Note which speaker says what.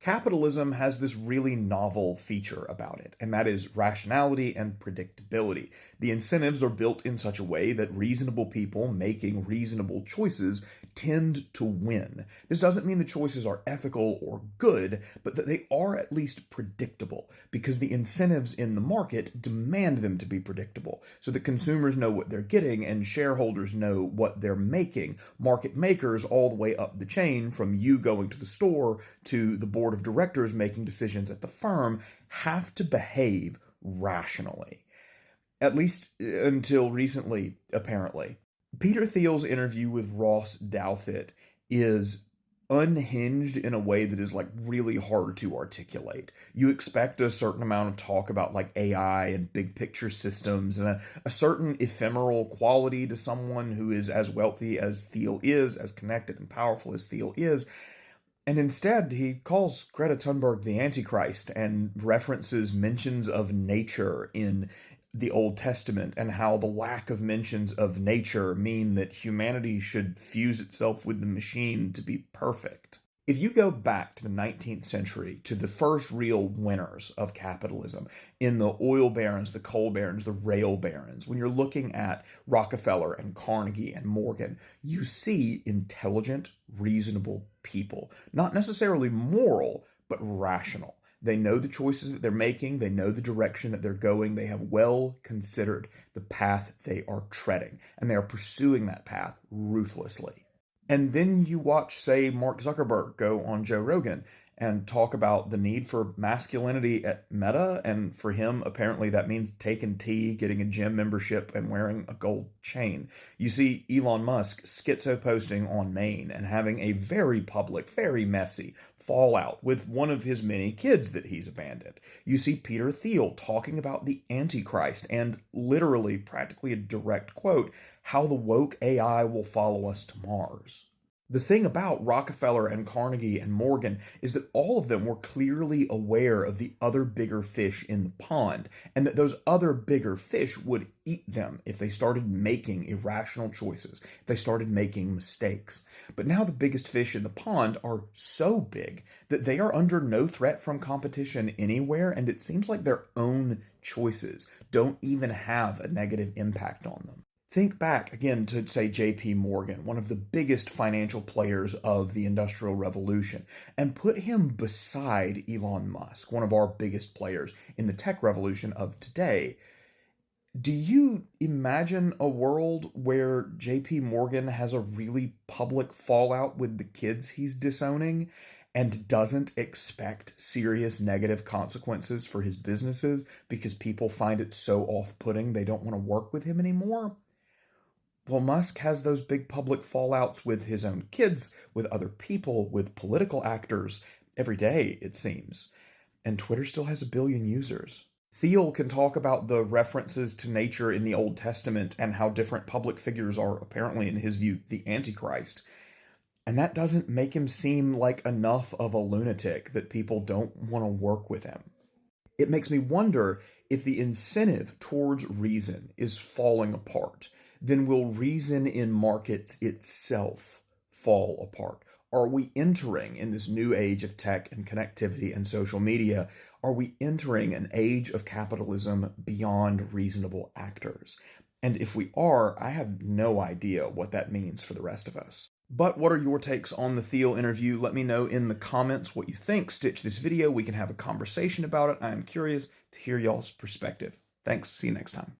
Speaker 1: Capitalism has this really novel feature about it, and that is rationality and predictability. The incentives are built in such a way that reasonable people making reasonable choices tend to win. This doesn't mean the choices are ethical or good, but that they are at least predictable, because the incentives in the market demand them to be predictable, so that consumers know what they're getting and shareholders know what they're making. Market makers all the way up the chain, from you going to the store to the board of directors making decisions at the firm, have to behave rationally. At least until recently, apparently. Peter Thiel's interview with Ross Douthat is unhinged in a way that is like really hard to articulate. You expect a certain amount of talk about like AI and big picture systems and a certain ephemeral quality to someone who is as wealthy as Thiel is, as connected and powerful as Thiel is. And instead, he calls Greta Thunberg the Antichrist and references mentions of nature in the Old Testament and how the lack of mentions of nature mean that humanity should fuse itself with the machine to be perfect. If you go back to the 19th century, to the first real winners of capitalism, in the oil barons, the coal barons, the rail barons, when you're looking at Rockefeller and Carnegie and Morgan, you see intelligent, reasonable people. Not necessarily moral, but rational. They know the choices that they're making, they know the direction that they're going, they have well considered the path they are treading, and they are pursuing that path ruthlessly. And then you watch, say, Mark Zuckerberg go on Joe Rogan and talk about the need for masculinity at Meta, and for him, apparently that means taking tea, getting a gym membership, and wearing a gold chain. You see Elon Musk schizo-posting on Maine and having a very public, very messy fallout with one of his many kids that he's abandoned. You see Peter Thiel talking about the Antichrist and literally, practically a direct quote, how the woke AI will follow us to Mars. The thing about Rockefeller and Carnegie and Morgan is that all of them were clearly aware of the other bigger fish in the pond, and that those other bigger fish would eat them if they started making irrational choices, if they started making mistakes. But now the biggest fish in the pond are so big that they are under no threat from competition anywhere, and it seems like their own choices don't even have a negative impact on them. Think back again to, say, J.P. Morgan, one of the biggest financial players of the Industrial Revolution, and put him beside Elon Musk, one of our biggest players in the tech revolution of today. Do you imagine a world where J.P. Morgan has a really public fallout with the kids he's disowning and doesn't expect serious negative consequences for his businesses because people find it so off-putting they don't want to work with him anymore? Well, Musk has those big public fallouts with his own kids, with other people, with political actors, every day, it seems. And Twitter still has 1 billion users. Thiel can talk about the references to nature in the Old Testament and how different public figures are, apparently, in his view, the Antichrist. And that doesn't make him seem like enough of a lunatic that people don't want to work with him. It makes me wonder if the incentive towards reason is falling apart. Then will reason in markets itself fall apart? Are we entering, in this new age of tech and connectivity and social media, are we entering an age of capitalism beyond reasonable actors? And if we are, I have no idea what that means for the rest of us. But what are your takes on the Thiel interview? Let me know in the comments what you think. Stitch this video. We can have a conversation about it. I am curious to hear y'all's perspective. Thanks. See you next time.